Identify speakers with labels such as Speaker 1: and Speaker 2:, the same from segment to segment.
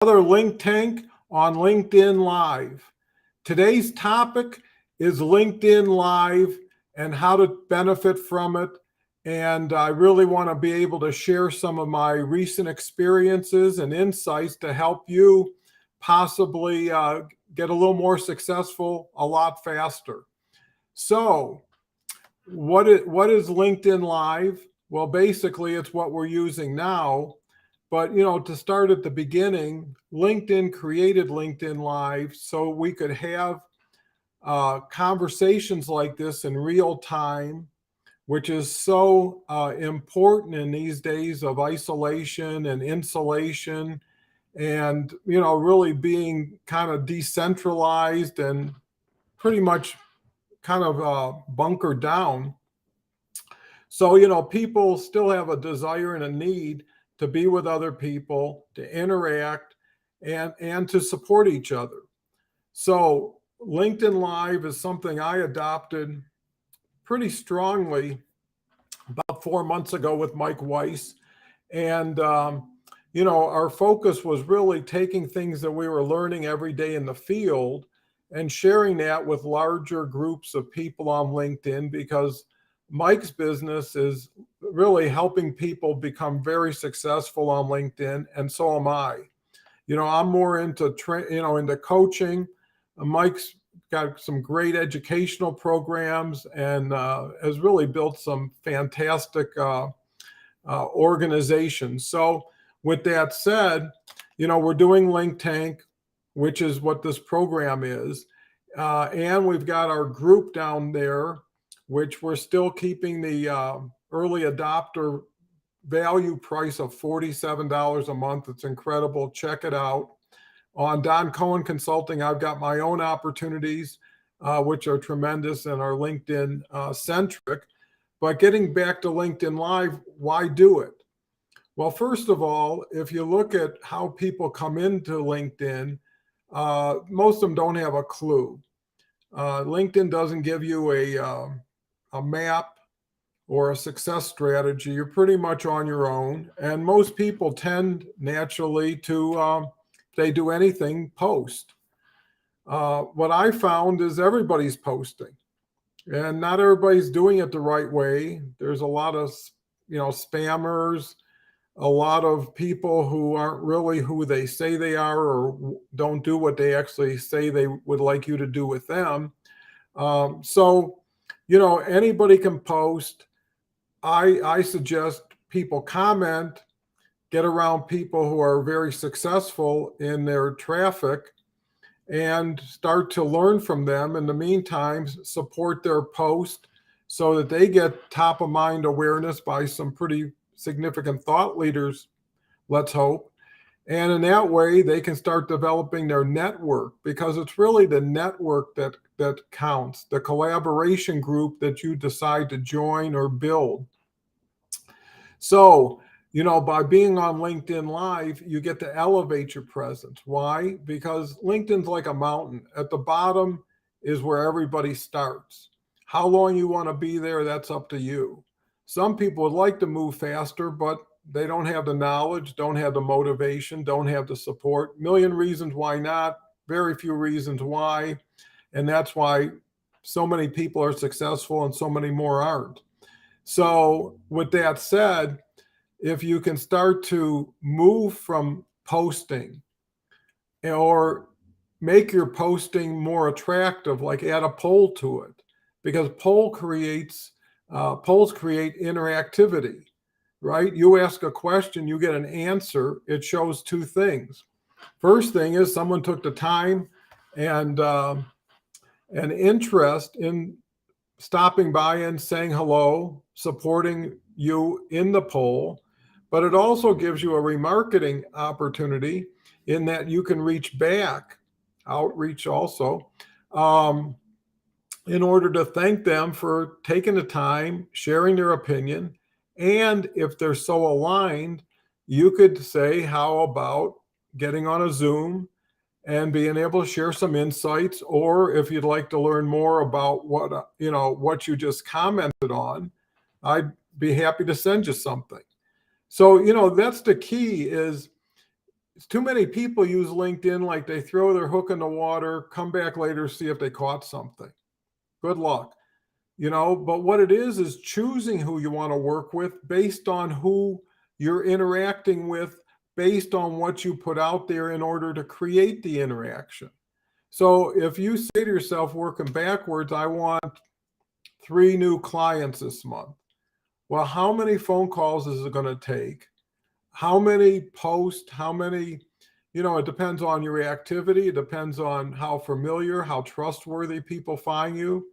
Speaker 1: Another link tank on LinkedIn Live. Today's topic is LinkedIn Live and how to benefit from it. And I really want to be able to share some of my recent experiences and insights to help you possibly get a little more successful a lot faster. So, what is LinkedIn Live? Well, basically, it's what we're using now. But to start at the beginning, LinkedIn created LinkedIn Live so we could have conversations like this in real time, which is so important in these days of isolation and insulation, and really being kind of decentralized and pretty much kind of bunkered down. So, people still have a desire and a need to be with other people, to interact, and to support each other. So, LinkedIn Live is something I adopted pretty strongly about 4 months ago with Mike Weiss. And, our focus was really taking things that we were learning every day in the field and sharing that with larger groups of people on LinkedIn, because Mike's business is really helping people become very successful on LinkedIn, and so am I. I'm more into into coaching. Mike's got some great educational programs and has really built some fantastic organizations. So, with that said, we're doing Link Tank, which is what this program is, and we've got our group down there, which we're still keeping the early adopter value price of $47 a month. It's incredible. Check it out. On Don Cohen Consulting, I've got my own opportunities, which are tremendous and are LinkedIn centric. But getting back to LinkedIn Live, why do it? Well, first of all, if you look at how people come into LinkedIn, most of them don't have a clue. LinkedIn doesn't give you a map or a success strategy. You're pretty much on your own. And most people tend naturally to, if they do anything, post. What I found is everybody's posting, and not everybody's doing it the right way. There's a lot of, spammers, a lot of people who aren't really who they say they are, or don't do what they actually say they would like you to do with them. So, anybody can post. I suggest people comment, get around people who are very successful in their traffic, and start to learn from them. In the meantime, support their post so that they get top of mind awareness by some pretty significant thought leaders, let's hope. And in that way, they can start developing their network, because it's really the network that counts, the collaboration group that you decide to join or build. So, by being on LinkedIn Live, you get to elevate your presence. Why? Because LinkedIn's like a mountain. At the bottom is where everybody starts. How long you want to be there, that's up to you. Some people would like to move faster, but they don't have the knowledge, don't have the motivation, don't have the support. Million reasons why not, very few reasons why. And that's why so many people are successful and so many more aren't. So, with that said, if you can start to move from posting, or make your posting more attractive, like add a poll to it, because polls create interactivity, right? You ask a question, you get an answer. It shows two things. First thing is someone took the time and an interest in stopping by and saying hello, supporting you in the poll. But it also gives you a remarketing opportunity in that you can reach back, outreach also, in order to thank them for taking the time, sharing their opinion. And if they're so aligned, you could say, how about getting on a Zoom and being able to share some insights? Or if you'd like to learn more about what you just commented on, I'd be happy to send you something. So, that's the key, is too many people use LinkedIn like they throw their hook in the water, come back later, see if they caught something. Good luck. But what it is choosing who you want to work with based on who you're interacting with, based on what you put out there in order to create the interaction. So if you say to yourself, working backwards, I want 3 new clients this month. Well, how many phone calls is it going to take? How many posts? How many, it depends on your activity. It depends on how familiar, how trustworthy people find you.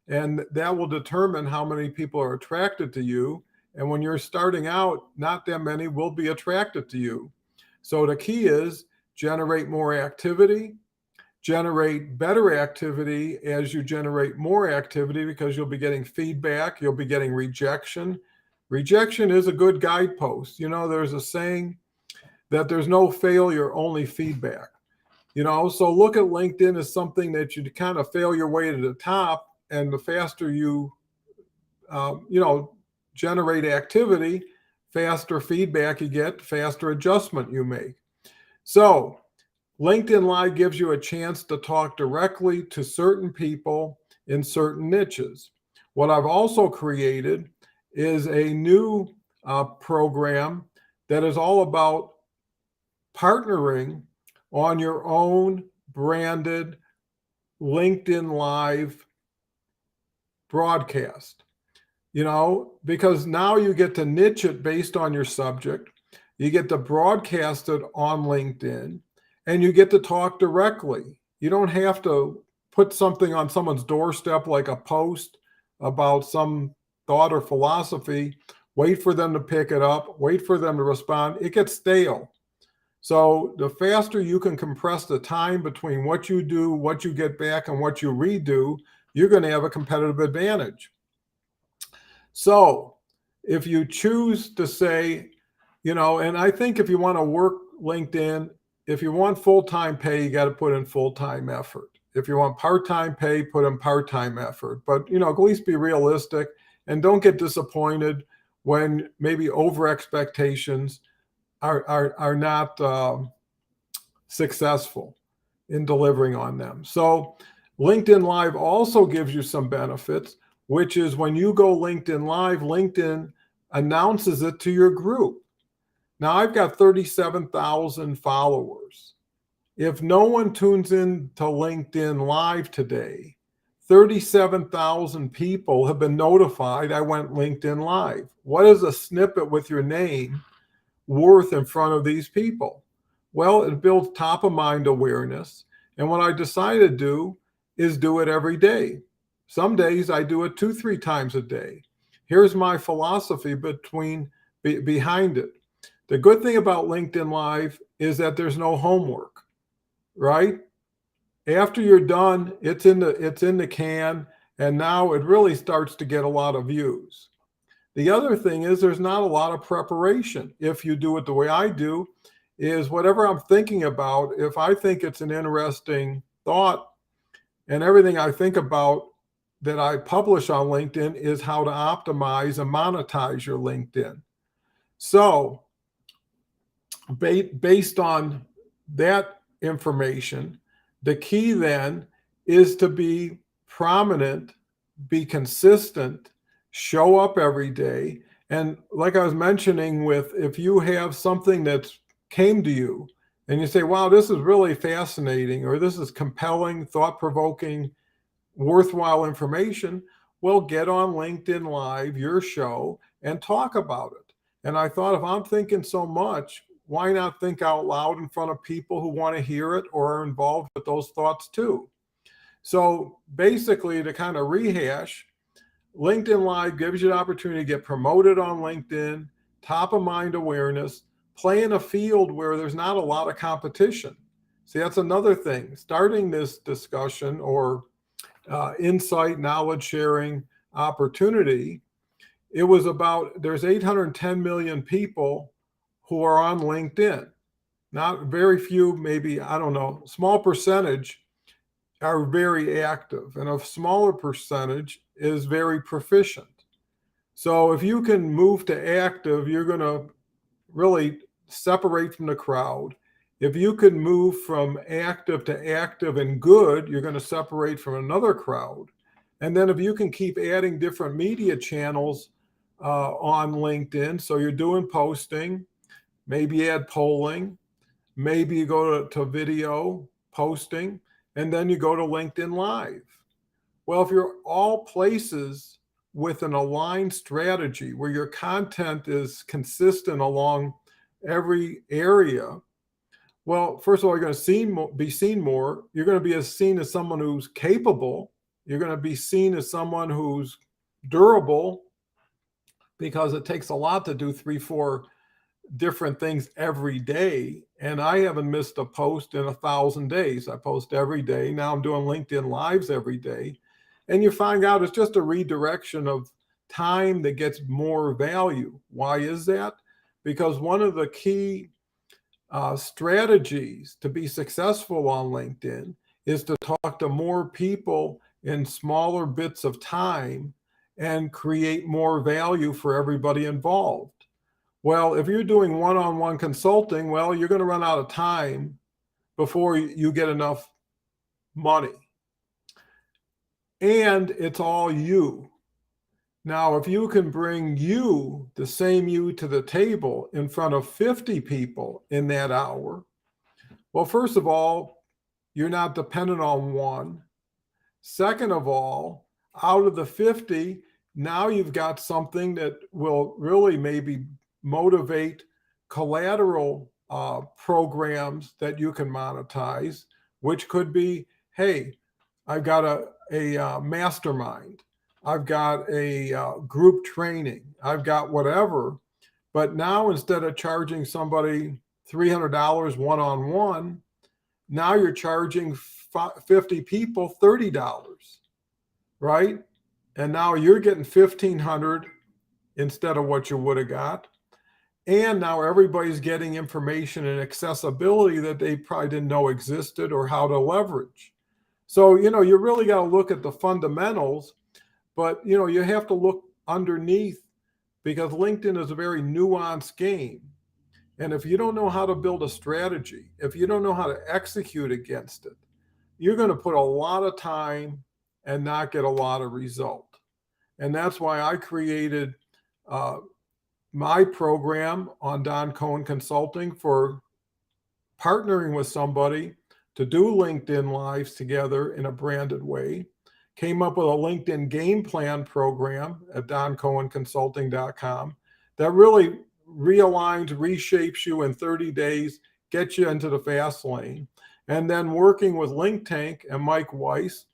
Speaker 1: And that will determine how many people are attracted to you. And when you're starting out, not that many will be attracted to you. So the key is generate more activity, generate better activity as you generate more activity, because you'll be getting feedback, you'll be getting rejection. Rejection is a good guidepost. There's a saying that there's no failure, only feedback. So look at LinkedIn as something that you kind of fail your way to the top, and the faster you, generate activity, faster feedback you get, faster adjustment you make. So LinkedIn Live gives you a chance to talk directly to certain people in certain niches. What I've also created is a new program that is all about partnering on your own branded LinkedIn Live broadcast. Because now you get to niche it based on your subject. You get to broadcast it on LinkedIn, and you get to talk directly. You don't have to put something on someone's doorstep like a post about some thought or philosophy, wait for them to pick it up, wait for them to respond. It gets stale. So the faster you can compress the time between what you do, what you get back, and what you redo, you're going to have a competitive advantage. So if you choose to say, and I think if you want to work LinkedIn, if you want full-time pay, you got to put in full-time effort. If you want part-time pay, put in part-time effort. But, at least be realistic and don't get disappointed when maybe over expectations are not successful in delivering on them. So LinkedIn Live also gives you some benefits, which is when you go LinkedIn Live, LinkedIn announces it to your group. Now I've got 37,000 followers. If no one tunes in to LinkedIn Live today, 37,000 people have been notified I went LinkedIn Live. What is a snippet with your name worth in front of these people? Well, it builds top of mind awareness. And what I decided to do is do it every day. Some days I do it 2-3 times a day. Here's my philosophy behind it. The good thing about LinkedIn Live is that there's no homework, right? After you're done, it's in the can, and now it really starts to get a lot of views. The other thing is there's not a lot of preparation. If you do it the way I do, is whatever I'm thinking about, if I think it's an interesting thought, and everything I think about that I publish on LinkedIn is how to optimize and monetize your LinkedIn. So based on that information, the key then is to be prominent, be consistent, show up every day. And like I was mentioning, if you have something that came to you and you say, wow, this is really fascinating, or this is compelling, thought-provoking, worthwhile information, well, get on LinkedIn Live, your show, and talk about it. And I thought, if I'm thinking so much, why not think out loud in front of people who want to hear it or are involved with those thoughts too? So basically, to kind of rehash, LinkedIn Live gives you the opportunity to get promoted on LinkedIn, top of mind awareness, play in a field where there's not a lot of competition. See, that's another thing. Starting this discussion or insight, knowledge sharing opportunity, it was about there's 810 million people who are on LinkedIn. Not very few, maybe, I don't know, small percentage are very active, and a smaller percentage is very proficient. So if you can move to active, you're going to really separate from the crowd, If you can move from active to active and good, you're going to separate from another crowd. And then if you can keep adding different media channels on LinkedIn, so you're doing posting, maybe add polling, maybe you go to video posting, and then you go to LinkedIn Live. Well, if you're all places with an aligned strategy where your content is consistent along every area, well, first of all, you're going to be seen more. You're going to be seen as someone who's capable. You're going to be seen as someone who's durable, because it takes a lot to do 3-4 different things every day. And I haven't missed a post in 1,000 days. I post every day. Now I'm doing LinkedIn Lives every day. And you find out it's just a redirection of time that gets more value. Why is that? Because one of the key strategies to be successful on LinkedIn is to talk to more people in smaller bits of time and create more value for everybody involved. Well, if you're doing one-on-one consulting, well, you're going to run out of time before you get enough money. And it's all you. Now, if you can bring you, the same you, to the table in front of 50 people in that hour, well, first of all, you're not dependent on one. Second of all, out of the 50, now you've got something that will really maybe motivate collateral programs that you can monetize, which could be, hey, I've got a mastermind. I've got a group training. I've got whatever. But now instead of charging somebody $300 one-on-one, now you're charging 50 people $30, right? And now you're getting $1,500 instead of what you would have got. And now everybody's getting information and accessibility that they probably didn't know existed or how to leverage. So, you really got to look at the fundamentals, but, you have to look underneath, because LinkedIn is a very nuanced game. And if you don't know how to build a strategy, if you don't know how to execute against it, you're going to put a lot of time and not get a lot of result. And that's why I created my program on Don Cohen Consulting for partnering with somebody to do LinkedIn Lives together in a branded way. Came up with a LinkedIn game plan program at doncohenconsulting.com that really realigns, reshapes you in 30 days, gets you into the fast lane. And then working with Link Tank and Mike Weiss,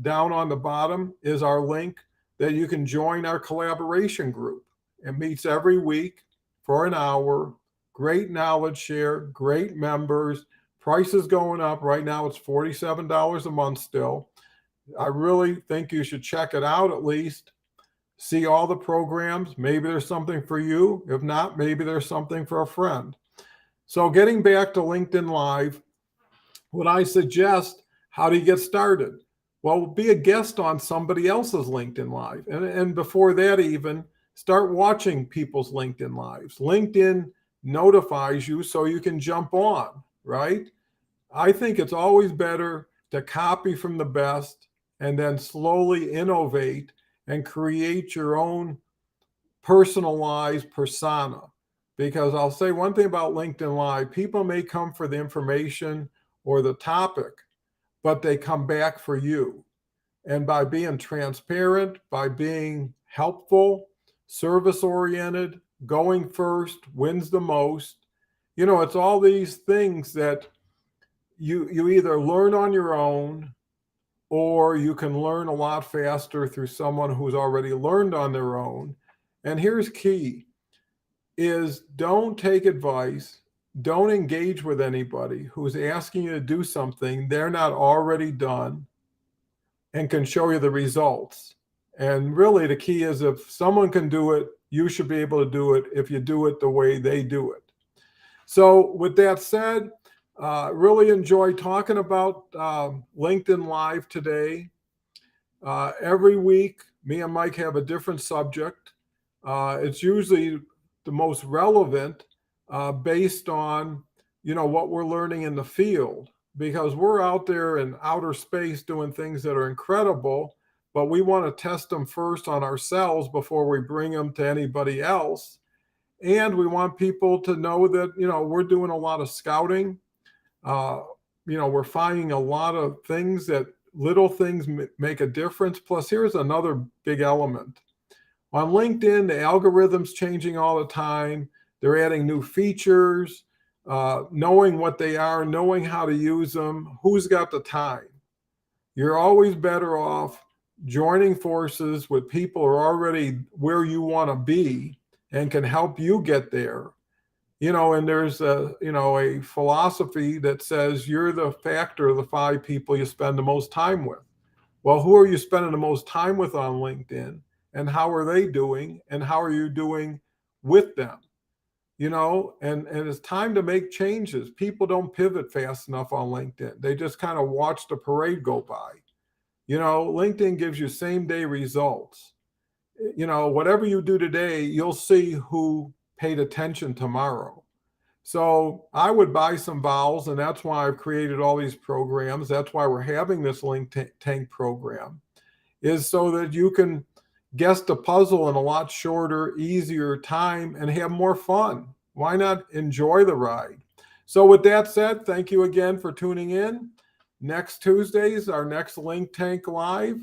Speaker 1: down on the bottom is our link that you can join our collaboration group. It meets every week for an hour. Great knowledge share, great members. Price is going up. Right now it's $47 a month still. I really think you should check it out at least. See all the programs. Maybe there's something for you. If not, maybe there's something for a friend. So getting back to LinkedIn Live, what I suggest, how do you get started? Well, be a guest on somebody else's LinkedIn Live. And before that even, start watching people's LinkedIn Lives. LinkedIn notifies you so you can jump on, right? I think it's always better to copy from the best and then slowly innovate and create your own personalized persona. Because I'll say one thing about LinkedIn Live, people may come for the information or the topic, but they come back for you. And by being transparent, by being helpful, service-oriented, going first wins the most. It's all these things that you either learn on your own, or you can learn a lot faster through someone who's already learned on their own. And here's key, is don't take advice. Don't engage with anybody who's asking you to do something they're not already done and can show you the results. And really the key is, if someone can do it, you should be able to do it if you do it the way they do it. So with that said, really enjoy talking about LinkedIn Live today. Every week, me and Mike have a different subject. It's usually the most relevant based on what we're learning in the field, because we're out there in outer space doing things that are incredible, but we want to test them first on ourselves before we bring them to anybody else. And we want people to know that, we're doing a lot of scouting. Uh, we're finding a lot of things that little things make a difference. Plus, here's another big element. On LinkedIn, the algorithm's changing all the time. They're adding new features, knowing what they are, knowing how to use them. Who's got the time? You're always better off joining forces with people who are already where you want to be and can help you get there. And there's a philosophy that says you're the factor of the 5 people you spend the most time with. Well, who are you spending the most time with on LinkedIn? And how are they doing? And how are you doing with them? And it's time to make changes. People don't pivot fast enough on LinkedIn. They just kind of watch the parade go by. LinkedIn gives you same day results. Whatever you do today, you'll see who paid attention tomorrow. So I would buy some vowels, and that's why I've created all these programs. That's why we're having this Link Tank program, is so that you can guess the puzzle in a lot shorter, easier time and have more fun. Why not enjoy the ride? So with that said, thank you again for tuning in. Next Tuesdays, our next Link Tank Live.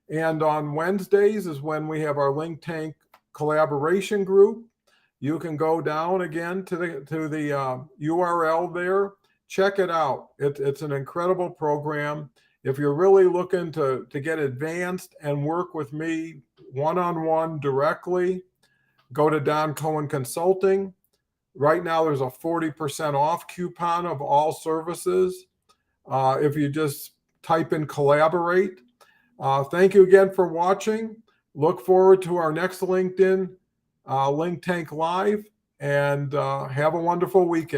Speaker 1: And on Wednesdays is when we have our Link Tank collaboration group. You can go down again to the URL there. Check it out. It's an incredible program. If you're really looking to get advanced and work with me one-on-one directly, go to Don Cohen Consulting. Right now, there's a 40% off coupon of all services. If you just type in collaborate. Thank you again for watching. Look forward to our next LinkedIn Link Tank Live, and have a wonderful weekend.